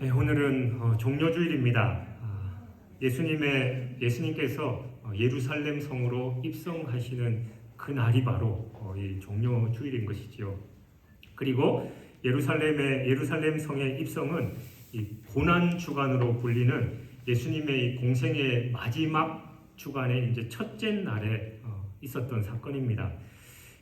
네, 오늘은 종려주일입니다. 예수님께서 예루살렘 성으로 입성하시는 그 날이 바로 이 종려주일인 것이지요. 그리고 예루살렘 성의 입성은 이 고난 주간으로 불리는 예수님의 이 공생의 마지막 주간의 이제 첫째 날에 있었던 사건입니다.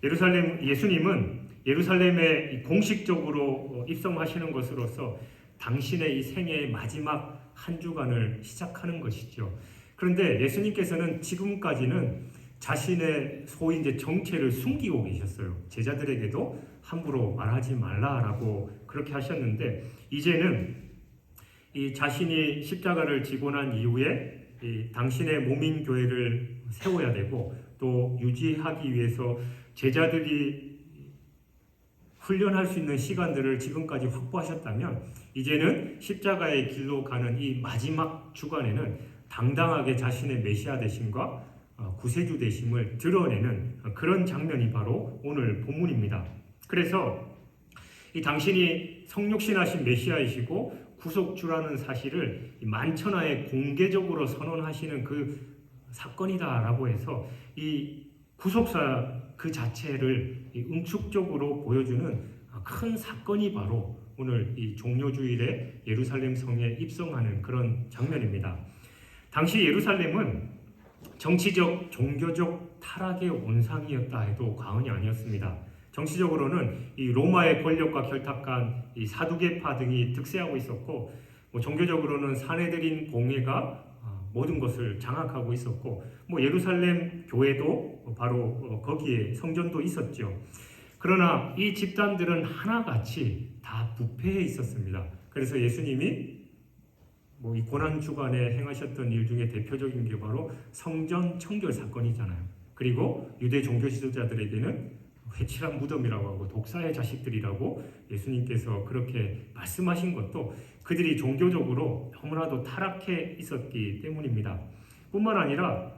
예수님은 예루살렘에 공식적으로 입성하시는 것으로서 당신의 이 생애의 마지막 한 주간을 시작하는 것이죠. 그런데 예수님께서는 지금까지는 자신의 소위 이제 정체를 숨기고 계셨어요. 제자들에게도 함부로 말하지 말라라고 그렇게 하셨는데, 이제는 이 자신이 십자가를 지고 난 이후에 이 당신의 몸인 교회를 세워야 되고 또 유지하기 위해서 제자들이 훈련할 수 있는 시간들을 지금까지 확보하셨다면, 이제는 십자가의 길로 가는 이 마지막 주간에는 당당하게 자신의 메시아 되심과 구세주 되심을 드러내는 그런 장면이 바로 오늘 본문입니다. 그래서 이 당신이 성육신하신 메시아이시고 구속주라는 사실을 만천하에 공개적으로 선언하시는 그 사건이다라고 해서 이 구속사 그 자체를 응축적으로 보여주는 큰 사건이 바로 오늘 이 종려주일에 예루살렘 성에 입성하는 그런 장면입니다. 당시 예루살렘은 정치적, 종교적 타락의 온상이었다 해도 과언이 아니었습니다. 정치적으로는 이 로마의 권력과 결탁한 이 사두개파 등이 득세하고 있었고, 종교적으로는 사내들인 공회가 모든 것을 장악하고 있었고, 예루살렘 교회도 바로 거기에 성전도 있었죠. 그러나 이 집단들은 하나같이 다 부패해 있었습니다. 그래서 예수님이 이 고난 주간에 행하셨던 일 중에 대표적인 게 바로 성전 청결 사건이잖아요. 그리고 유대 종교 지도자들에게는 회칠한 무덤이라고 하고 독사의 자식들이라고 예수님께서 그렇게 말씀하신 것도 그들이 종교적으로 너무나도 타락해 있었기 때문입니다. 뿐만 아니라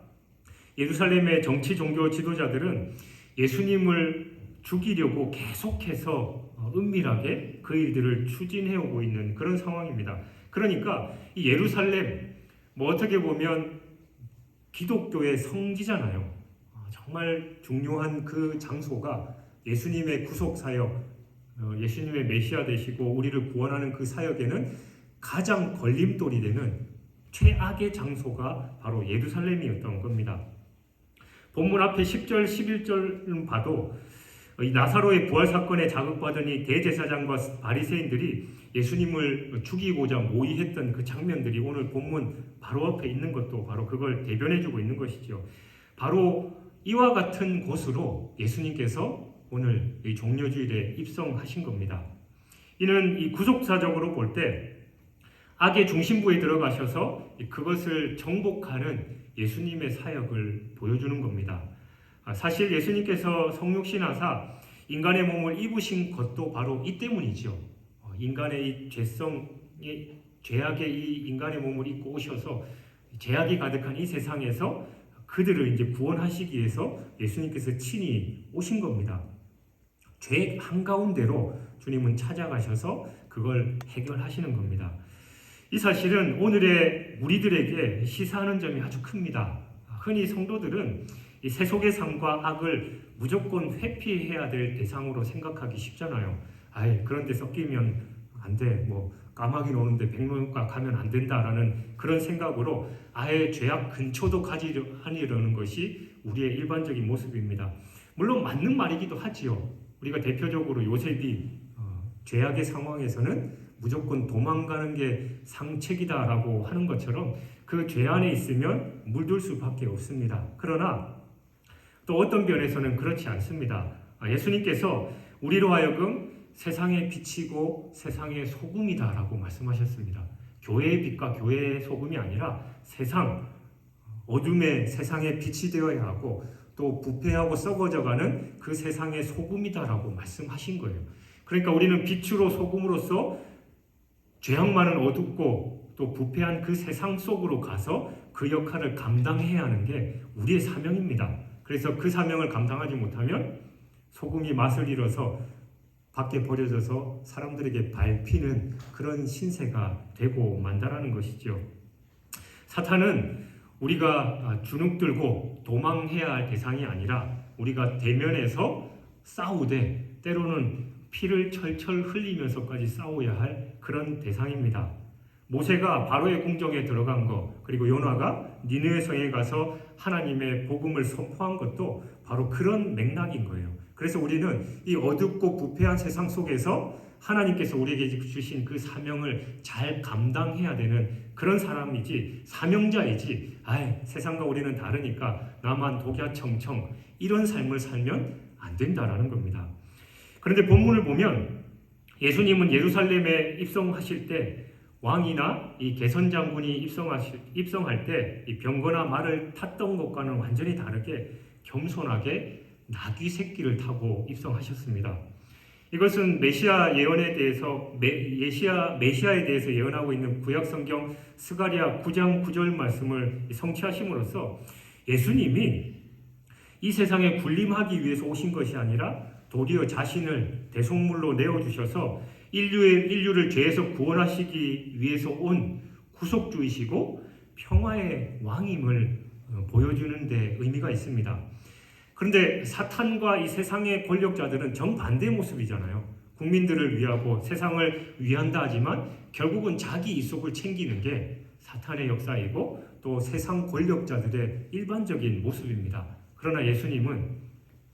예루살렘의 정치 종교 지도자들은 예수님을 죽이려고 계속해서 은밀하게 그 일들을 추진해 오고 있는 그런 상황입니다. 그러니까 이 예루살렘 어떻게 보면 기독교의 성지잖아요. 정말 중요한 그 장소가 예수님의 구속 사역, 예수님의 메시아 되시고 우리를 구원하는 그 사역에는 가장 걸림돌이 되는 최악의 장소가 바로 예루살렘이었던 겁니다. 본문 앞에 10절, 11절을 봐도 이 나사로의 부활 사건에 자극받은 이 대제사장과 바리새인들이 예수님을 죽이고자 모의했던 그 장면들이 오늘 본문 바로 앞에 있는 것도 바로 그걸 대변해주고 있는 것이죠. 바로 이와 같은 곳으로 예수님께서 오늘 이 종려주일에 입성하신 겁니다. 이는 이 구속사적으로 볼 때 악의 중심부에 들어가셔서 그것을 정복하는 예수님의 사역을 보여주는 겁니다. 사실 예수님께서 성육신하사 인간의 몸을 입으신 것도 바로 이 때문이죠. 인간의 이 죄악의 이 인간의 몸을 입고 오셔서 죄악이 가득한 이 세상에서 그들을 이제 구원하시기 위해서 예수님께서 친히 오신 겁니다. 죄 한가운데로 주님은 찾아가셔서 그걸 해결하시는 겁니다. 이 사실은 오늘의 우리들에게 시사하는 점이 아주 큽니다. 흔히 성도들은 이 세속의 삶과 악을 무조건 회피해야 될 대상으로 생각하기 쉽잖아요. 그런 데 섞이면 안 돼. 까마귀 노는데 백로가 가면 안 된다라는 그런 생각으로 아예 죄악 근처도 가지 아니려는 것이 우리의 일반적인 모습입니다. 물론 맞는 말이기도 하지요. 우리가 대표적으로 요셉이 죄악의 상황에서는 무조건 도망가는 게 상책이다라고 하는 것처럼 그 죄 안에 있으면 물들 수밖에 없습니다. 그러나 또 어떤 면에서는 그렇지 않습니다. 예수님께서 우리로 하여금 세상의 빛이고 세상의 소금이다라고 말씀하셨습니다. 교회의 빛과 교회의 소금이 아니라 어둠의 세상의 빛이 되어야 하고 또 부패하고 썩어져가는 그 세상의 소금이다라고 말씀하신 거예요. 그러니까 우리는 빛으로 소금으로서 죄악 많은 어둡고 또 부패한 그 세상 속으로 가서 그 역할을 감당해야 하는 게 우리의 사명입니다. 그래서 그 사명을 감당하지 못하면 소금이 맛을 잃어서 밖에 버려져서 사람들에게 밟히는 그런 신세가 되고 만다라는 것이죠. 사탄은 우리가 주눅들고 도망해야 할 대상이 아니라 우리가 대면해서 싸우되 때로는 피를 철철 흘리면서까지 싸워야 할 그런 대상입니다. 모세가 바로의 궁정에 들어간 것, 그리고 요나가 니느웨 성에 가서 하나님의 복음을 선포한 것도 바로 그런 맥락인 거예요. 그래서 우리는 이 어둡고 부패한 세상 속에서 하나님께서 우리에게 주신 그 사명을 잘 감당해야 되는 그런 사람이지, 사명자이지, 세상과 우리는 다르니까 나만 독야청청 이런 삶을 살면 안 된다라는 겁니다. 그런데 본문을 보면 예수님은 예루살렘에 입성하실 때 왕이나 이 개선 장군이 입성할 때 이 병거나 말을 탔던 것과는 완전히 다르게 겸손하게 나귀 새끼를 타고 입성하셨습니다. 이것은 메시아 예언에 대해서 메시아에 대해서 예언하고 있는 구약 성경 스가랴 9장 9절 말씀을 성취하심으로써 예수님이 이 세상에 군림하기 위해서 오신 것이 아니라 도리어 자신을 대속물로 내어주셔서 인류를 죄에서 구원하시기 위해서 온 구속주이시고 평화의 왕임을 보여주는 데 의미가 있습니다. 그런데 사탄과 이 세상의 권력자들은 정반대의 모습이잖아요. 국민들을 위하고 세상을 위한다 하지만 결국은 자기 이속을 챙기는 게 사탄의 역사이고 또 세상 권력자들의 일반적인 모습입니다. 그러나 예수님은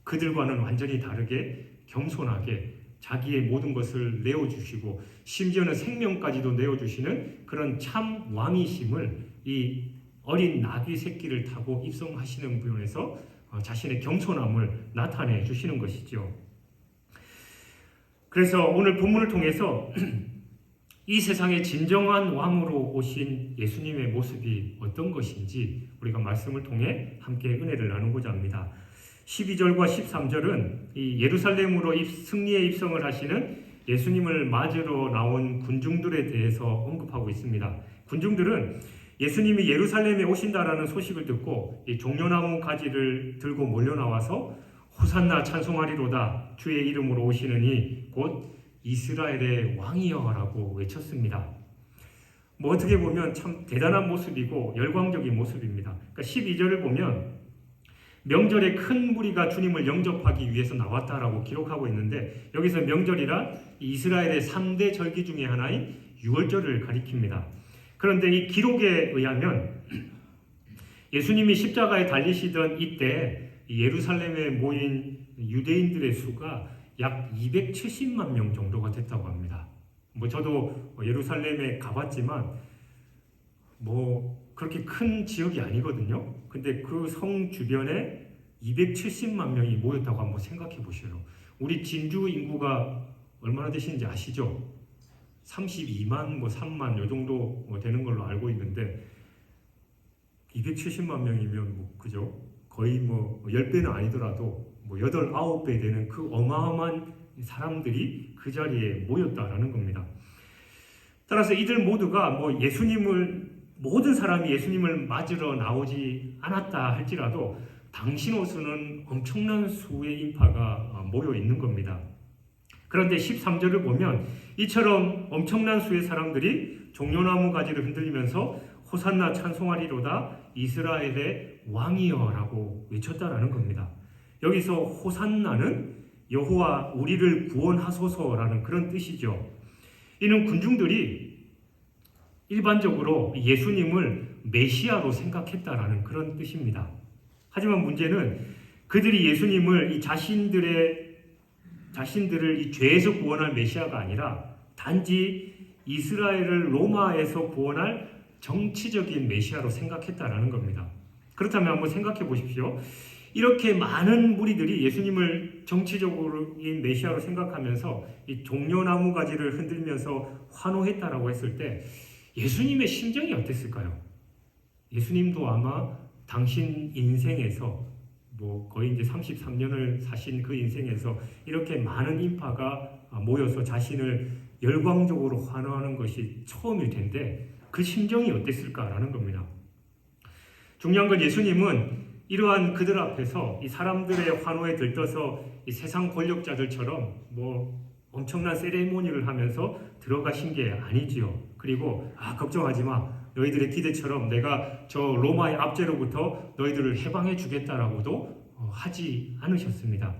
그들과는 완전히 다르게 겸손하게 자기의 모든 것을 내어주시고 심지어는 생명까지도 내어주시는 그런 참 왕이심을 이 어린 나귀 새끼를 타고 입성하시는 부분에서 자신의 겸손함을 나타내 주시는 것이죠. 그래서 오늘 본문을 통해서 이 세상의 진정한 왕으로 오신 예수님의 모습이 어떤 것인지 우리가 말씀을 통해 함께 은혜를 나누고자 합니다. 12절과 13절은 이 예루살렘으로 승리의 입성을 하시는 예수님을 맞으러 나온 군중들에 대해서 언급하고 있습니다. 군중들은 예수님이 예루살렘에 오신다라는 소식을 듣고 이 종려나무 가지를 들고 몰려나와서 호산나 찬송하리로다 주의 이름으로 오시느니 곧 이스라엘의 왕이여라고 외쳤습니다. 어떻게 보면 참 대단한 모습이고 열광적인 모습입니다. 그러니까 12절을 보면 명절에 큰 무리가 주님을 영접하기 위해서 나왔다라고 기록하고 있는데 여기서 명절이란 이스라엘의 3대 절기 중에 하나인 유월절을 가리킵니다. 그런데 이 기록에 의하면 예수님이 십자가에 달리시던 이때 예루살렘에 모인 유대인들의 수가 약 270만 명 정도가 됐다고 합니다. 저도 예루살렘에 가봤지만 그렇게 큰 지역이 아니거든요. 근데 그 성 주변에 270만 명이 모였다고 한번 생각해 보세요. 우리 진주 인구가 얼마나 되시는지 아시죠? 32만, 3만 요 정도 되는 걸로 알고 있는데 270만 명이면 그죠? 거의 10배는 아니더라도 8, 9배 되는 그 어마어마한 사람들이 그 자리에 모였다라는 겁니다. 따라서 이들 모두가 모든 사람이 예수님을 맞으러 나오지 않았다 할지라도 당신 옷은 엄청난 수의 인파가 모여 있는 겁니다. 그런데 13절을 보면 이처럼 엄청난 수의 사람들이 종려나무 가지를 흔들리면서 호산나 찬송하리로다 이스라엘의 왕이여라고 외쳤다라는 겁니다. 여기서 호산나는 여호와 우리를 구원하소서라는 그런 뜻이죠. 이는 군중들이 일반적으로 예수님을 메시아로 생각했다라는 그런 뜻입니다. 하지만 문제는 그들이 예수님을 자신들을 이 죄에서 구원할 메시아가 아니라 단지 이스라엘을 로마에서 구원할 정치적인 메시아로 생각했다라는 겁니다. 그렇다면 한번 생각해 보십시오. 이렇게 많은 무리들이 예수님을 정치적인 메시아로 생각하면서 이 종려나무 가지를 흔들면서 환호했다라고 했을 때 예수님의 심정이 어땠을까요? 예수님도 아마 당신 인생에서 거의 이제 33년을 사신 그 인생에서 이렇게 많은 인파가 모여서 자신을 열광적으로 환호하는 것이 처음일 텐데 그 심정이 어땠을까라는 겁니다. 중요한 건 예수님은 이러한 그들 앞에서 이 사람들의 환호에 들떠서 이 세상 권력자들처럼 엄청난 세레모니를 하면서 들어가신 게 아니지요. 그리고 걱정하지 마. 너희들의 기대처럼 내가 저 로마의 압제로부터 너희들을 해방해 주겠다라고도 하지 않으셨습니다.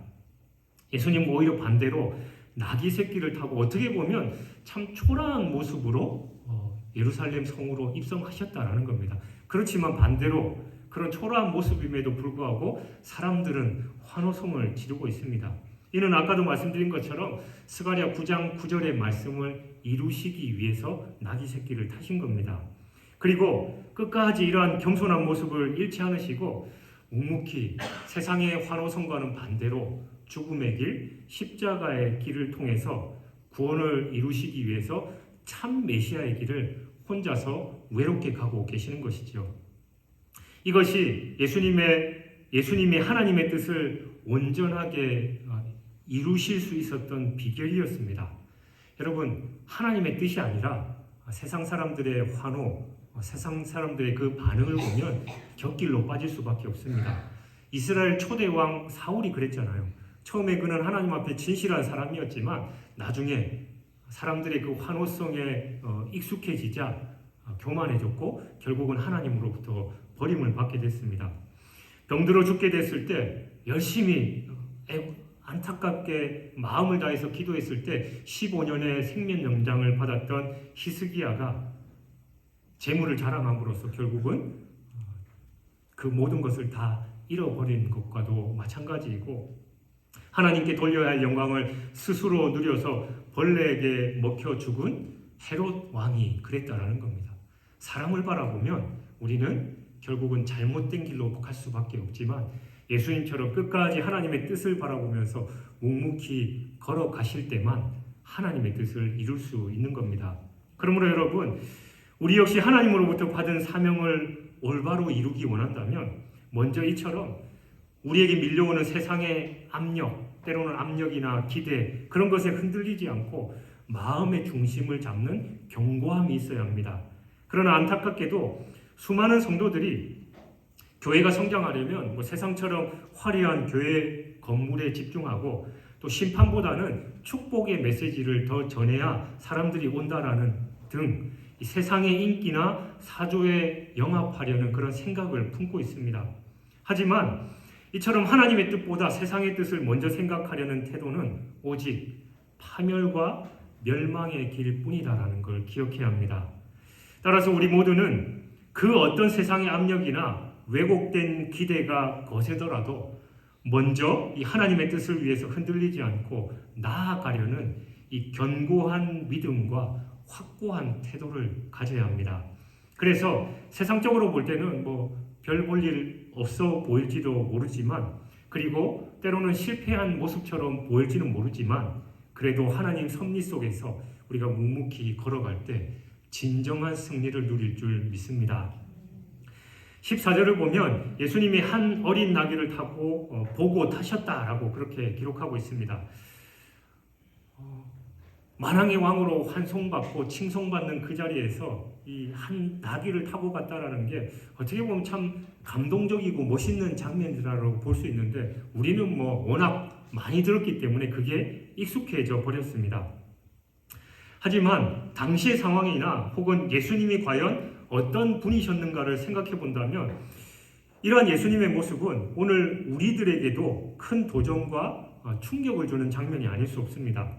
예수님 오히려 반대로 나귀 새끼를 타고 어떻게 보면 참 초라한 모습으로 예루살렘 성으로 입성하셨다라는 겁니다. 그렇지만 반대로 그런 초라한 모습임에도 불구하고 사람들은 환호성을 지르고 있습니다. 이는 아까도 말씀드린 것처럼 스가랴 9장 9절의 말씀을 이루시기 위해서 나귀 새끼를 타신 겁니다. 그리고 끝까지 이러한 겸손한 모습을 잃지 않으시고 묵묵히 세상의 환호성과는 반대로 죽음의 길, 십자가의 길을 통해서 구원을 이루시기 위해서 참 메시아의 길을 혼자서 외롭게 가고 계시는 것이죠. 이것이 예수님의 하나님의 뜻을 온전하게 이루실 수 있었던 비결이었습니다. 여러분, 하나님의 뜻이 아니라 세상 사람들의 환호, 세상 사람들의 그 반응을 보면 곁길로 빠질 수밖에 없습니다. 이스라엘 초대왕 사울이 그랬잖아요. 처음에 그는 하나님 앞에 진실한 사람이었지만 나중에 사람들의 그 환호성에 익숙해지자 교만해졌고 결국은 하나님으로부터 버림을 받게 됐습니다. 병들어 죽게 됐을 때 열심히 안타깝게 마음을 다해서 기도했을 때 15년의 생명 연장을 받았던 히스기야가 재물을 자랑함으로써 결국은 그 모든 것을 다 잃어버린 것과도 마찬가지이고, 하나님께 돌려야 할 영광을 스스로 누려서 벌레에게 먹혀 죽은 헤롯 왕이 그랬다라는 겁니다. 사람을 바라보면 우리는 결국은 잘못된 길로 갈 수밖에 없지만 예수님처럼 끝까지 하나님의 뜻을 바라보면서 묵묵히 걸어가실 때만 하나님의 뜻을 이룰 수 있는 겁니다. 그러므로 여러분, 우리 역시 하나님으로부터 받은 사명을 올바로 이루기 원한다면 먼저 이처럼 우리에게 밀려오는 세상의 압력, 때로는 압력이나 기대, 그런 것에 흔들리지 않고 마음의 중심을 잡는 견고함이 있어야 합니다. 그러나 안타깝게도 수많은 성도들이 교회가 성장하려면 세상처럼 화려한 교회 건물에 집중하고 또 심판보다는 축복의 메시지를 더 전해야 사람들이 온다라는 등 세상의 인기나 사조에 영합하려는 그런 생각을 품고 있습니다. 하지만 이처럼 하나님의 뜻보다 세상의 뜻을 먼저 생각하려는 태도는 오직 파멸과 멸망의 길뿐이다라는 걸 기억해야 합니다. 따라서 우리 모두는 그 어떤 세상의 압력이나 왜곡된 기대가 거세더라도 먼저 이 하나님의 뜻을 위해서 흔들리지 않고 나아가려는 이 견고한 믿음과 확고한 태도를 가져야 합니다. 그래서 세상적으로 볼 때는 별 볼 일 없어 보일지도 모르지만, 그리고 때로는 실패한 모습처럼 보일지는 모르지만, 그래도 하나님 섭리 속에서 우리가 묵묵히 걸어갈 때 진정한 승리를 누릴 줄 믿습니다. 14절을 보면 예수님이 한 어린 나귀를 타고 보고 타셨다라고 그렇게 기록하고 있습니다. 만왕의 왕으로 환송받고 칭송받는 그 자리에서 이 한 나귀를 타고 갔다라는 게 어떻게 보면 참 감동적이고 멋있는 장면이라고 볼 수 있는데, 우리는 워낙 많이 들었기 때문에 그게 익숙해져 버렸습니다. 하지만 당시의 상황이나 혹은 예수님이 과연 어떤 분이셨는가를 생각해 본다면 이러한 예수님의 모습은 오늘 우리들에게도 큰 도전과 충격을 주는 장면이 아닐 수 없습니다.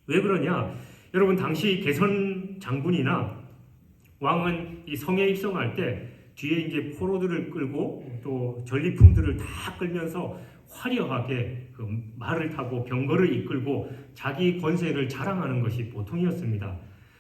왜 그러냐? 여러분, 당시 개선 장군이나 왕은 이 성에 입성할 때 뒤에 이제 포로들을 끌고 또 전리품들을 다 끌면서 화려하게 그 말을 타고 병거를 이끌고 자기 권세를 자랑하는 것이 보통이었습니다.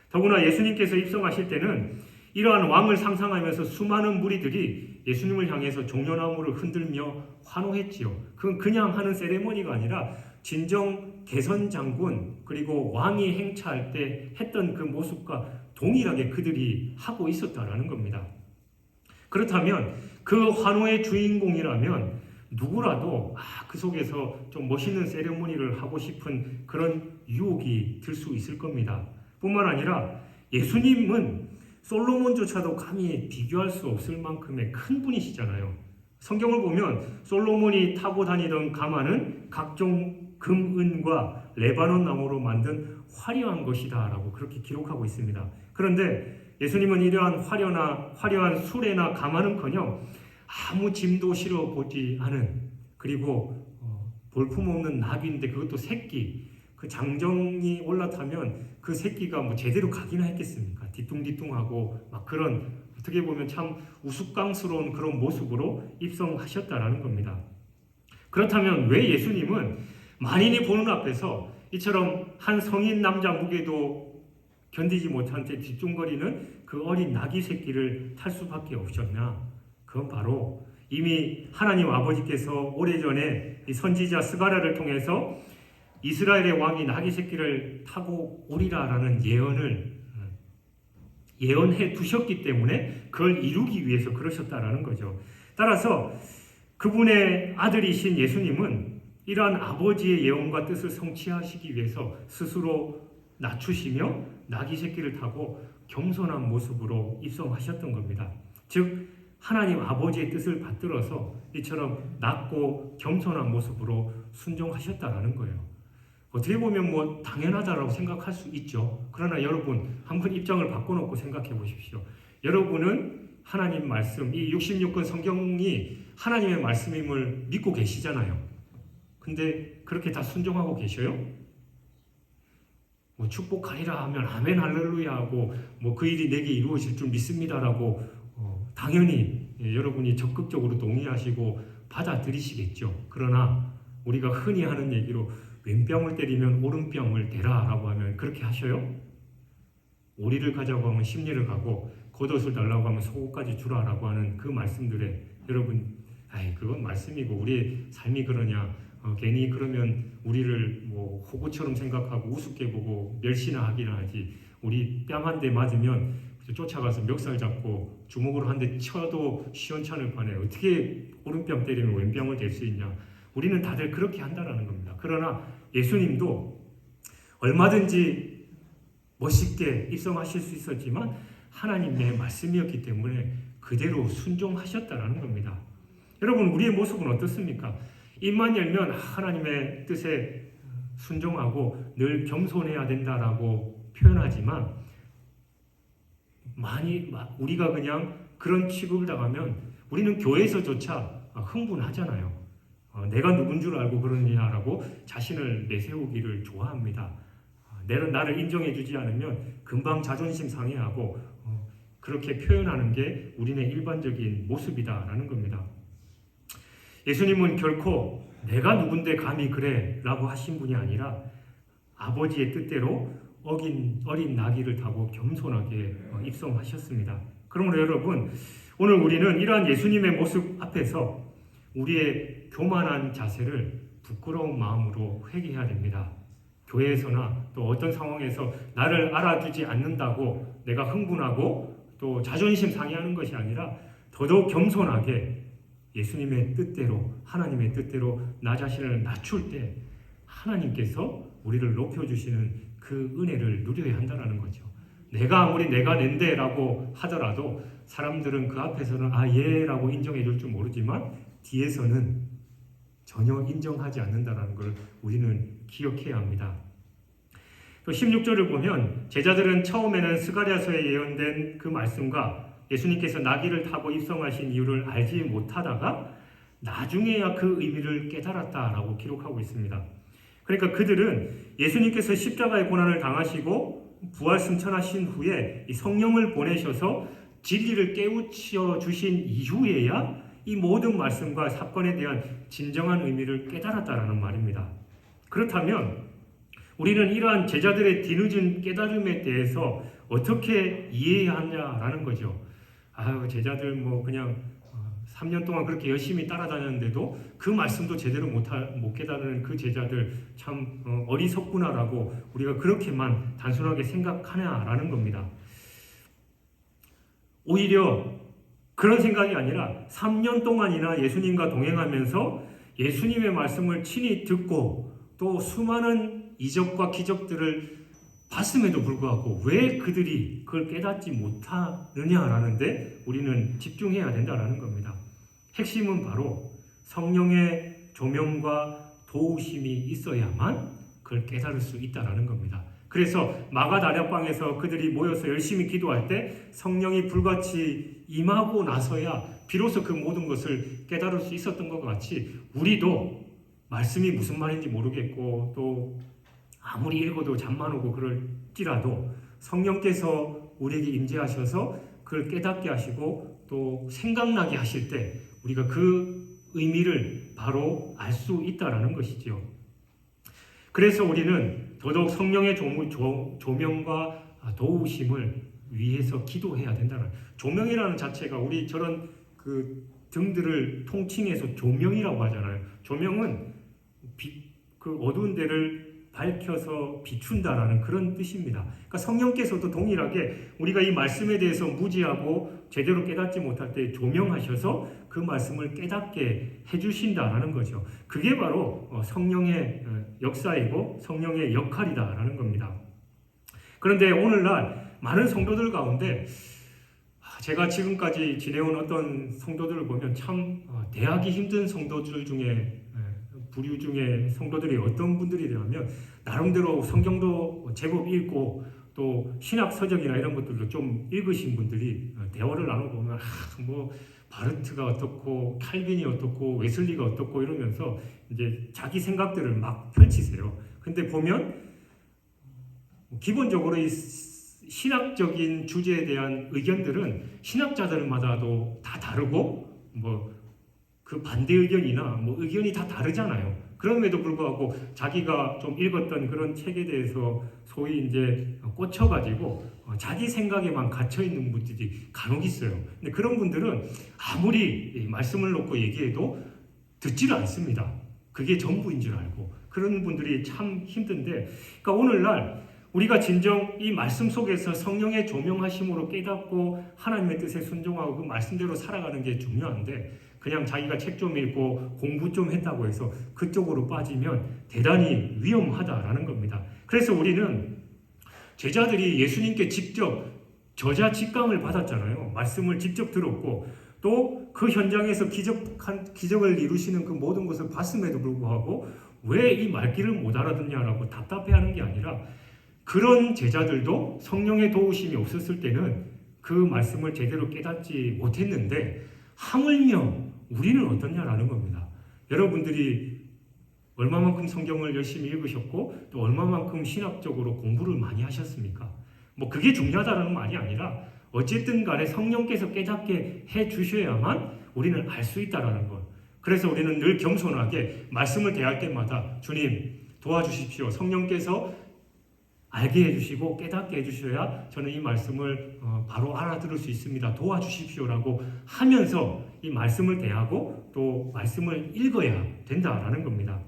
더구나 예수님께서 입성하실 때는 이러한 왕을 상상하면서 수많은 무리들이 예수님을 향해서 종려나무를 흔들며 환호했지요. 그건 그냥 하는 세레모니가 아니라 진정 개선 장군 그리고 왕이 행차할 때 했던 그 모습과 동일하게 그들이 하고 있었다라는 겁니다. 그렇다면 그 환호의 주인공이라면 누구라도 그 속에서 좀 멋있는 세레모니를 하고 싶은 그런 유혹이 들 수 있을 겁니다. 뿐만 아니라 예수님은 솔로몬조차도 감히 비교할 수 없을 만큼의 큰 분이시잖아요. 성경을 보면 솔로몬이 타고 다니던 가마는 각종 은과 레바논 나무로 만든 화려한 것이다 라고 그렇게 기록하고 있습니다. 그런데 예수님은 이러한 화려한 수레나 가마는커녕 아무 짐도 실어 보지 않은, 그리고 볼품없는 나귀인데 그것도 새끼, 그 장정이 올라타면 그 새끼가 뭐 제대로 가기나 했겠습니까? 뒤뚱뒤뚱하고 막 그런, 어떻게 보면 참 우스꽝스러운 그런 모습으로 입성하셨다라는 겁니다. 그렇다면 왜 예수님은 만인이 보는 앞에서 이처럼 한 성인 남자 무게도 견디지 못한 채 뒷중거리는 그 어린 나귀 새끼를 탈 수밖에 없었나? 그건 바로 이미 하나님 아버지께서 오래전에 이 선지자 스가랴를 통해서 이스라엘의 왕이 나귀 새끼를 타고 오리라라는 예언해 두셨기 때문에 그걸 이루기 위해서 그러셨다라는 거죠. 따라서 그분의 아들이신 예수님은 이러한 아버지의 예언과 뜻을 성취하시기 위해서 스스로 낮추시며 나귀 새끼를 타고 겸손한 모습으로 입성하셨던 겁니다. 즉 하나님 아버지의 뜻을 받들어서 이처럼 낮고 겸손한 모습으로 순종하셨다라는 거예요. 어떻게 보면 뭐 당연하다라고 생각할 수 있죠. 그러나 여러분 한번 입장을 바꿔놓고 생각해 보십시오. 여러분은 하나님 말씀, 이 66권 성경이 하나님의 말씀임을 믿고 계시잖아요. 근데 그렇게 다 순종하고 계셔요? 뭐 축복하리라 하면 아멘 할렐루야 하고 뭐 그 일이 내게 이루어질 줄 믿습니다라고 당연히 여러분이 적극적으로 동의하시고 받아들이시겠죠. 그러나 우리가 흔히 하는 얘기로 왼뺨을 때리면 오른뺨을 대라라고 하면 그렇게 하셔요? 오리를 가자고 하면 십리를 가고 겉옷을 달라고 하면 속옷까지 주라라고 하는 그 말씀들에 여러분, 그건 말씀이고 우리의 삶이 그러냐? 괜히 그러면 우리를 뭐 호구처럼 생각하고 우습게 보고 멸시나 하기나 하지. 우리 뺨 한 대 맞으면 쫓아가서 멱살 잡고 주먹으로 한 대 쳐도 시원찮을 판에 어떻게 오른뺨 때리면 왼뺨을 댈 수 있냐? 우리는 다들 그렇게 한다라는 겁니다. 그러나 예수님도 얼마든지 멋있게 입성하실 수 있었지만 하나님의 말씀이었기 때문에 그대로 순종하셨다라는 겁니다. 여러분, 우리의 모습은 어떻습니까? 입만 열면 하나님의 뜻에 순종하고 늘 겸손해야 된다라고 표현하지만 우리가 그냥 그런 취급을 당하면 우리는 교회에서조차 흥분하잖아요. 내가 누군 줄 알고 그러느냐라고 자신을 내세우기를 좋아합니다. 나를 인정해 주지 않으면 금방 자존심 상해하고 그렇게 표현하는 게 우리네 일반적인 모습이다라는 겁니다. 예수님은 결코 내가 누군데 감히 그래 라고 하신 분이 아니라 아버지의 뜻대로 어린 나귀를 타고 겸손하게 입성하셨습니다. 그러므로 여러분, 오늘 우리는 이러한 예수님의 모습 앞에서 우리의 교만한 자세를 부끄러운 마음으로 회개해야 됩니다. 교회에서나 또 어떤 상황에서 나를 알아주지 않는다고 내가 흥분하고 또 자존심 상해하는 것이 아니라 더더욱 겸손하게 예수님의 뜻대로, 하나님의 뜻대로 나 자신을 낮출 때 하나님께서 우리를 높여주시는 그 은혜를 누려야 한다는 거죠. 내가 아무리 내가 낸데라고 하더라도 사람들은 그 앞에서는 예라고 인정해 줄 줄 모르지만 뒤에서는 전혀 인정하지 않는다는 걸 우리는 기억해야 합니다. 또 16절을 보면 제자들은 처음에는 스가랴서에 예언된 그 말씀과 예수님께서 나귀를 타고 입성하신 이유를 알지 못하다가 나중에야 그 의미를 깨달았다라고 기록하고 있습니다. 그러니까 그들은 예수님께서 십자가의 고난을 당하시고 부활 승천하신 후에 이 성령을 보내셔서 진리를 깨우쳐 주신 이후에야 이 모든 말씀과 사건에 대한 진정한 의미를 깨달았다라는 말입니다. 그렇다면 우리는 이러한 제자들의 뒤늦은 깨달음에 대해서 어떻게 이해해야 하냐라는 거죠. 제자들 뭐 그냥 3년 동안 그렇게 열심히 따라다녔는데도 그 말씀도 제대로 못 깨달은 그 제자들 참 어리석구나라고 우리가 그렇게만 단순하게 생각하냐라는 겁니다. 오히려 그런 생각이 아니라 3년 동안이나 예수님과 동행하면서 예수님의 말씀을 친히 듣고 또 수많은 이적과 기적들을 봤음에도 불구하고 왜 그들이 그걸 깨닫지 못하느냐라는 데 우리는 집중해야 된다는 겁니다. 핵심은 바로 성령의 조명과 도우심이 있어야만 그걸 깨달을 수 있다라는 겁니다. 그래서 마가 다락방에서 그들이 모여서 열심히 기도할 때 성령이 불같이 임하고 나서야 비로소 그 모든 것을 깨달을 수 있었던 것 같이 우리도 말씀이 무슨 말인지 모르겠고 또 아무리 읽어도 잠만 오고 그럴지라도 성령께서 우리에게 임재하셔서 그걸 깨닫게 하시고 또 생각나게 하실 때 우리가 그 의미를 바로 알 수 있다라는 것이죠. 그래서 우리는 더더욱 성령의 조명과 도우심을 위해서 기도해야 된다는, 조명이라는 자체가 우리 저런 그 등들을 통칭해서 조명이라고 하잖아요. 조명은 그 어두운 데를 밝혀서 비춘다라는 그런 뜻입니다. 그러니까 성령께서도 동일하게 우리가 이 말씀에 대해서 무지하고 제대로 깨닫지 못할 때 조명하셔서 그 말씀을 깨닫게 해주신다라는 거죠. 그게 바로 성령의 역사이고 성령의 역할이다라는 겁니다. 그런데 오늘날 많은 성도들 가운데 제가 지금까지 지내온 어떤 성도들을 보면 참 대하기 힘든 성도들 중에 부류 중에 성도들이 어떤 분들이냐면 나름대로 성경도 제법 읽고 또 신학 서적이나 이런 것들도 좀 읽으신 분들이 대화를 나눠보면 뭐 바르트가 어떻고 칼빈이 어떻고 웨슬리가 어떻고 이러면서 이제 자기 생각들을 막 펼치세요. 근데 보면 기본적으로 이 신학적인 주제에 대한 의견들은 신학자들마다도 다 다르고 뭐 그 반대 의견이나 뭐 의견이 다 다르잖아요. 그럼에도 불구하고 자기가 좀 읽었던 그런 책에 대해서 소위 이제 꽂혀가지고 자기 생각에만 갇혀 있는 분들이 간혹 있어요. 근데 그런 분들은 아무리 말씀을 놓고 얘기해도 듣지를 않습니다. 그게 전부인 줄 알고 그런 분들이 참 힘든데, 그러니까 오늘날 우리가 진정 이 말씀 속에서 성령의 조명하심으로 깨닫고 하나님의 뜻에 순종하고 그 말씀대로 살아가는 게 중요한데, 그냥 자기가 책 좀 읽고 공부 좀 했다고 해서 그쪽으로 빠지면 대단히 위험하다라는 겁니다. 그래서 우리는 제자들이 예수님께 직접 저자 직감을 받았잖아요. 말씀을 직접 들었고 또 그 현장에서 기적을 이루시는 그 모든 것을 봤음에도 불구하고 왜 이 말귀를 못 알아듣냐라고 답답해하는 게 아니라, 그런 제자들도 성령의 도우심이 없었을 때는 그 말씀을 제대로 깨닫지 못했는데 하물며 우리는 어떠냐라는 겁니다. 여러분들이 얼마만큼 성경을 열심히 읽으셨고 또 얼마만큼 신학적으로 공부를 많이 하셨습니까? 뭐 그게 중요하다는 말이 아니라 어쨌든 간에 성령께서 깨닫게 해 주셔야만 우리는 알 수 있다라는 것. 그래서 우리는 늘 겸손하게 말씀을 대할 때마다 주님 도와주십시오. 성령께서 알게 해주시고 깨닫게 해주셔야 저는 이 말씀을 바로 알아들을 수 있습니다. 도와주십시오라고 하면서 이 말씀을 대하고 또 말씀을 읽어야 된다라는 겁니다.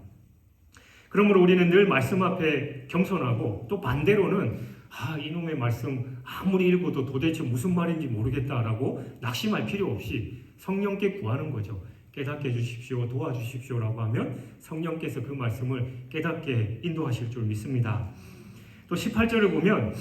그러므로 우리는 늘 말씀 앞에 겸손하고 또 반대로는 이놈의 말씀 아무리 읽어도 도대체 무슨 말인지 모르겠다라고 낙심할 필요 없이 성령께 구하는 거죠. 깨닫게 해주십시오, 도와주십시오라고 하면 성령께서 그 말씀을 깨닫게 인도하실 줄 믿습니다. 또 18절을 보면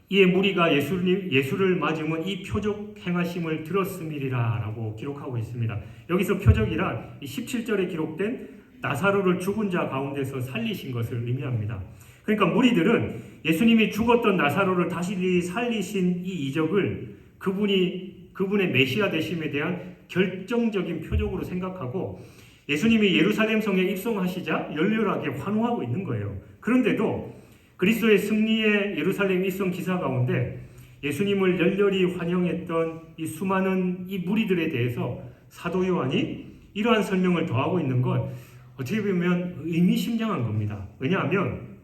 이에 무리가 예수를 맞으면 이 표적 행하심을 들었음이리라 라고 기록하고 있습니다. 여기서 표적이란 17절에 기록된 나사로를 죽은 자 가운데서 살리신 것을 의미합니다. 그러니까 무리들은 예수님이 죽었던 나사로를 다시 살리신 이 이적을 그분의 메시아 되심에 대한 결정적인 표적으로 생각하고 예수님이 예루살렘 성에 입성하시자 열렬하게 환호하고 있는 거예요. 그런데도 그리스도의 승리의 예루살렘 입성 기사 가운데 예수님을 열렬히 환영했던 이 수많은 이 무리들에 대해서 사도 요한이 이러한 설명을 더하고 있는 건 어떻게 보면 의미심장한 겁니다. 왜냐하면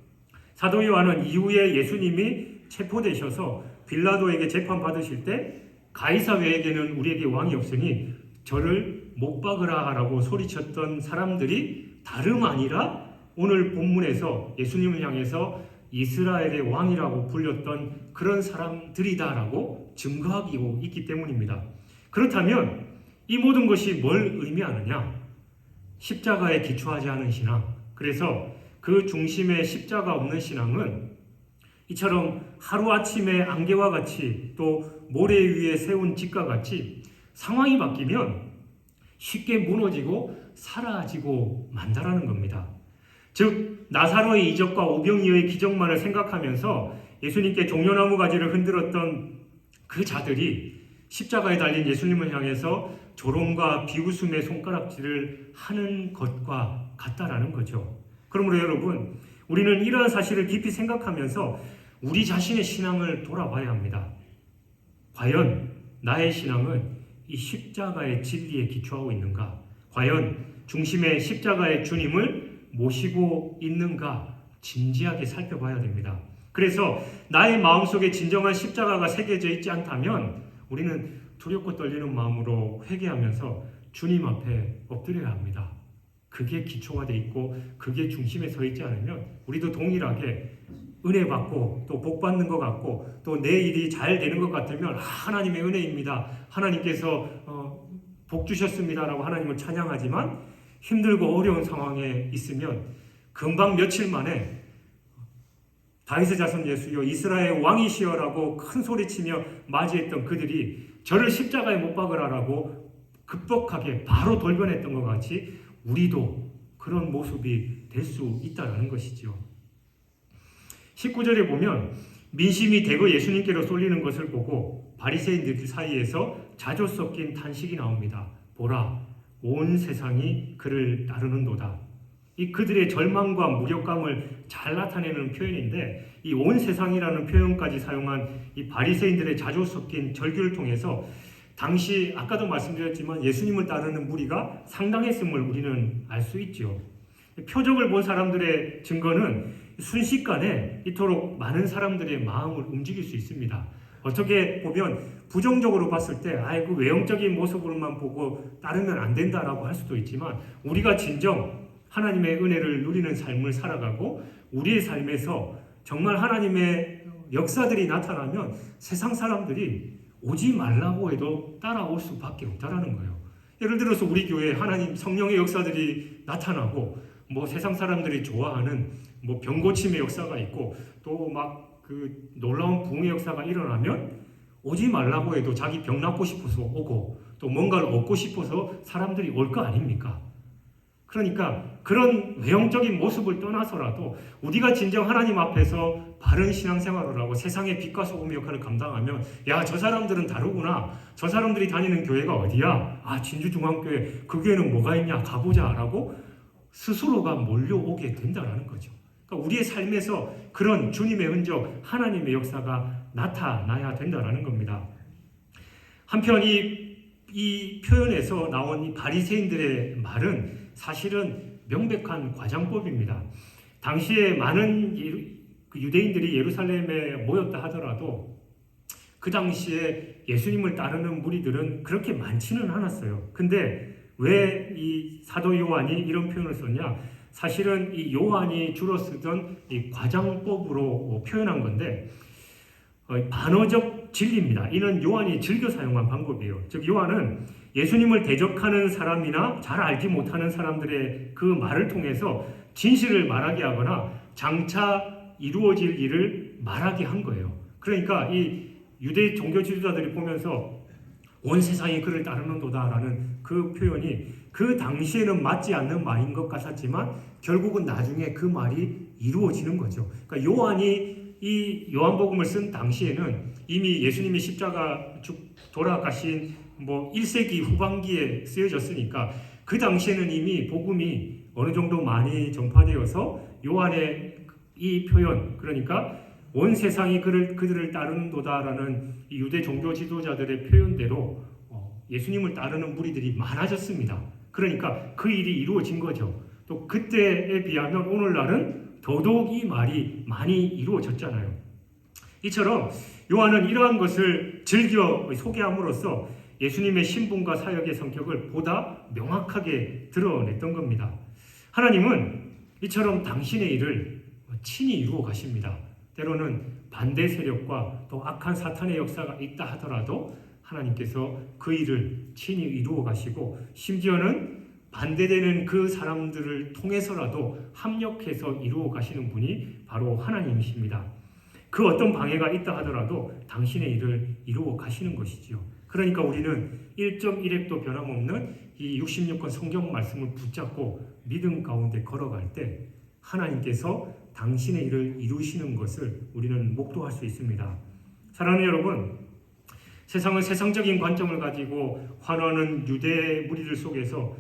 사도 요한은 이후에 예수님이 체포되셔서 빌라도에게 재판받으실 때 가이사 외에게는 우리에게 왕이 없으니 저를 못 박으라 라고 소리쳤던 사람들이 다름 아니라 오늘 본문에서 예수님을 향해서 이스라엘의 왕이라고 불렸던 그런 사람들이다라고 증거하고 있기 때문입니다. 그렇다면 이 모든 것이 뭘 의미하느냐? 십자가에 기초하지 않은 신앙. 그래서 그 중심에 십자가 없는 신앙은 이처럼 하루아침에 안개와 같이 또 모래 위에 세운 집과 같이 상황이 바뀌면 쉽게 무너지고 사라지고 만다라는 겁니다. 즉 나사로의 이적과 오병이어의 기적만을 생각하면서 예수님께 종려나무 가지를 흔들었던 그 자들이 십자가에 달린 예수님을 향해서 조롱과 비웃음의 손가락질을 하는 것과 같다라는 거죠. 그러므로 여러분, 우리는 이러한 사실을 깊이 생각하면서 우리 자신의 신앙을 돌아봐야 합니다. 과연 나의 신앙은 이 십자가의 진리에 기초하고 있는가? 과연 중심에 십자가의 주님을 모시고 있는가? 진지하게 살펴봐야 됩니다. 그래서 나의 마음속에 진정한 십자가가 새겨져 있지 않다면 우리는 두렵고 떨리는 마음으로 회개하면서 주님 앞에 엎드려야 합니다. 그게 기초가 돼 있고 그게 중심에 서 있지 않으면 우리도 동일하게 은혜 받고 또 복 받는 것 같고 또 내 일이 잘 되는 것 같으면 하나님의 은혜입니다. 하나님께서 복 주셨습니다라고 하나님을 찬양하지만 힘들고 어려운 상황에 있으면 금방 며칠 만에 다윗의 자손 예수여 이스라엘 왕이시여라고 큰 소리치며 맞이했던 그들이 저를 십자가에 못 박으라라고 급박하게 바로 돌변했던 것 같이 우리도 그런 모습이 될 수 있다는 것이죠. 19절에 보면 민심이 대거 예수님께로 쏠리는 것을 보고 바리새인들 사이에서 자조 섞인 탄식이 나옵니다. 보라, 온 세상이 그를 따르는도다. 이 그들의 절망과 무력감을 잘 나타내는 표현인데 이 온 세상이라는 표현까지 사용한 이 바리새인들의 자조 섞인 절규를 통해서 당시 아까도 말씀드렸지만 예수님을 따르는 무리가 상당했음을 우리는 알 수 있죠. 표적을 본 사람들의 증거는 순식간에 이토록 많은 사람들의 마음을 움직일 수 있습니다. 어떻게 보면 부정적으로 봤을 때 그 외형적인 모습으로만 보고 따르면 안 된다라고 할 수도 있지만 우리가 진정 하나님의 은혜를 누리는 삶을 살아가고 우리의 삶에서 정말 하나님의 역사들이 나타나면 세상 사람들이 오지 말라고 해도 따라올 수밖에 없다라는 거예요. 예를 들어서 우리 교회에 하나님 성령의 역사들이 나타나고 세상 사람들이 좋아하는 병 고침의 역사가 있고 또 막 그 놀라운 부흥의 역사가 일어나면 오지 말라고 해도 자기 병 낫고 싶어서 오고 또 뭔가를 얻고 싶어서 사람들이 올 거 아닙니까? 그러니까 그런 외형적인 모습을 떠나서라도 우리가 진정 하나님 앞에서 바른 신앙생활을 하고 세상의 빛과 소금의 역할을 감당하면 저 사람들은 다르구나. 저 사람들이 다니는 교회가 어디야? 진주중앙교회. 그 교회는 뭐가 있냐? 가보자 라고 스스로가 몰려오게 된다는 거죠. 그러니까 우리의 삶에서 그런 주님의 흔적, 하나님의 역사가 나타나야 된다는 겁니다. 한편 이 표현에서 나온 이 바리새인들의 말은 사실은 명백한 과장법입니다. 당시에 많은 유대인들이 예루살렘에 모였다 하더라도 그 당시에 예수님을 따르는 무리들은 그렇게 많지는 않았어요. 근데 왜 이 사도 요한이 이런 표현을 썼냐? 사실은 이 요한이 주로 쓰던 이 과장법으로 표현한 건데 반어적 진리입니다. 이는 요한이 즐겨 사용한 방법이에요. 즉 요한은 예수님을 대적하는 사람이나 잘 알지 못하는 사람들의 그 말을 통해서 진실을 말하게 하거나 장차 이루어질 일을 말하게 한 거예요. 그러니까 이 유대 종교 지도자들이 보면서 온 세상이 그를 따르는도다라는 그 표현이 그 당시에는 맞지 않는 말인 것 같았지만 결국은 나중에 그 말이 이루어지는 거죠. 그러니까 요한이 이 요한복음을 쓴 당시에는 이미 예수님이 십자가 돌아가신 1세기 후반기에 쓰여졌으니까 그 당시에는 이미 복음이 어느 정도 많이 전파되어서 요한의 이 표현, 그러니까 온 세상이 그들을 따르는도다라는 이 유대 종교 지도자들의 표현대로 예수님을 따르는 무리들이 많아졌습니다. 그러니까 그 일이 이루어진 거죠. 또 그때에 비하면 오늘날은 더더욱 이 말이 많이 이루어졌잖아요. 이처럼 요한은 이러한 것을 즐겨 소개함으로써 예수님의 신분과 사역의 성격을 보다 명확하게 드러냈던 겁니다. 하나님은 이처럼 당신의 일을 친히 이루어 가십니다. 때로는 반대 세력과 또 악한 사탄의 역사가 있다 하더라도 하나님께서 그 일을 친히 이루어 가시고 심지어는 반대되는 그 사람들을 통해서라도 합력해서 이루어 가시는 분이 바로 하나님이십니다. 그 어떤 방해가 있다 하더라도 당신의 일을 이루어 가시는 것이지요. 그러니까 우리는 1.1획도 변함없는 이 66권 성경 말씀을 붙잡고 믿음 가운데 걸어갈 때 하나님께서 당신의 일을 이루시는 것을 우리는 목도할 수 있습니다. 사랑하는 여러분, 세상은 세상적인 관점을 가지고 환호하는 유대 무리들 속에서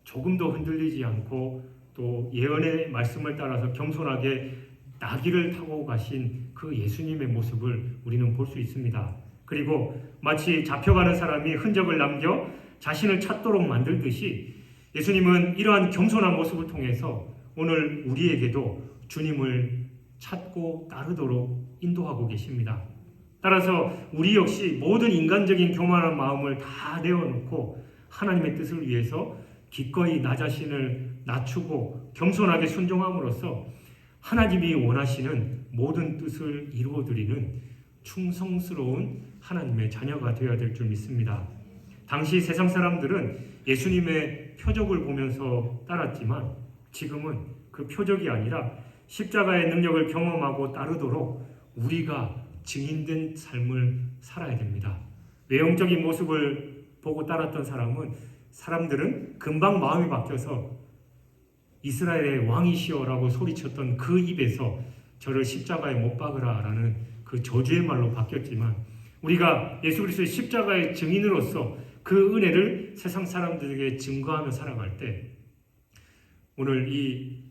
조금도 흔들리지 않고 또 예언의 말씀을 따라서 겸손하게 나귀를 타고 가신 그 예수님의 모습을 우리는 볼 수 있습니다. 그리고 마치 잡혀가는 사람이 흔적을 남겨 자신을 찾도록 만들듯이 예수님은 이러한 겸손한 모습을 통해서 오늘 우리에게도 주님을 찾고 따르도록 인도하고 계십니다. 따라서 우리 역시 모든 인간적인 교만한 마음을 다 내어놓고 하나님의 뜻을 위해서 기꺼이 나 자신을 낮추고 겸손하게 순종함으로써 하나님이 원하시는 모든 뜻을 이루어드리는 충성스러운 하나님의 자녀가 되어야 될 줄 믿습니다. 당시 세상 사람들은 예수님의 표적을 보면서 따랐지만 지금은 그 표적이 아니라 십자가의 능력을 경험하고 따르도록 우리가 증인된 삶을 살아야 됩니다. 외형적인 모습을 보고 따랐던 사람들은 금방 마음이 바뀌어서 이스라엘의 왕이시여라고 소리쳤던 그 입에서 저를 십자가에 못 박으라 라는 그 저주의 말로 바뀌었지만 우리가 예수 그리스도의 십자가의 증인으로서 그 은혜를 세상 사람들에게 증거하며 살아갈 때 오늘 이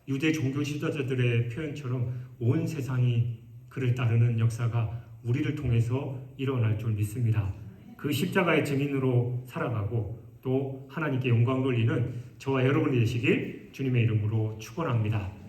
유대 종교 지도자들의 표현처럼 온 세상이 그를 따르는 역사가 우리를 통해서 일어날 줄 믿습니다. 그 십자가의 증인으로 살아가고 또 하나님께 영광 돌리는 저와 여러분이 되시길 주님의 이름으로 축원합니다.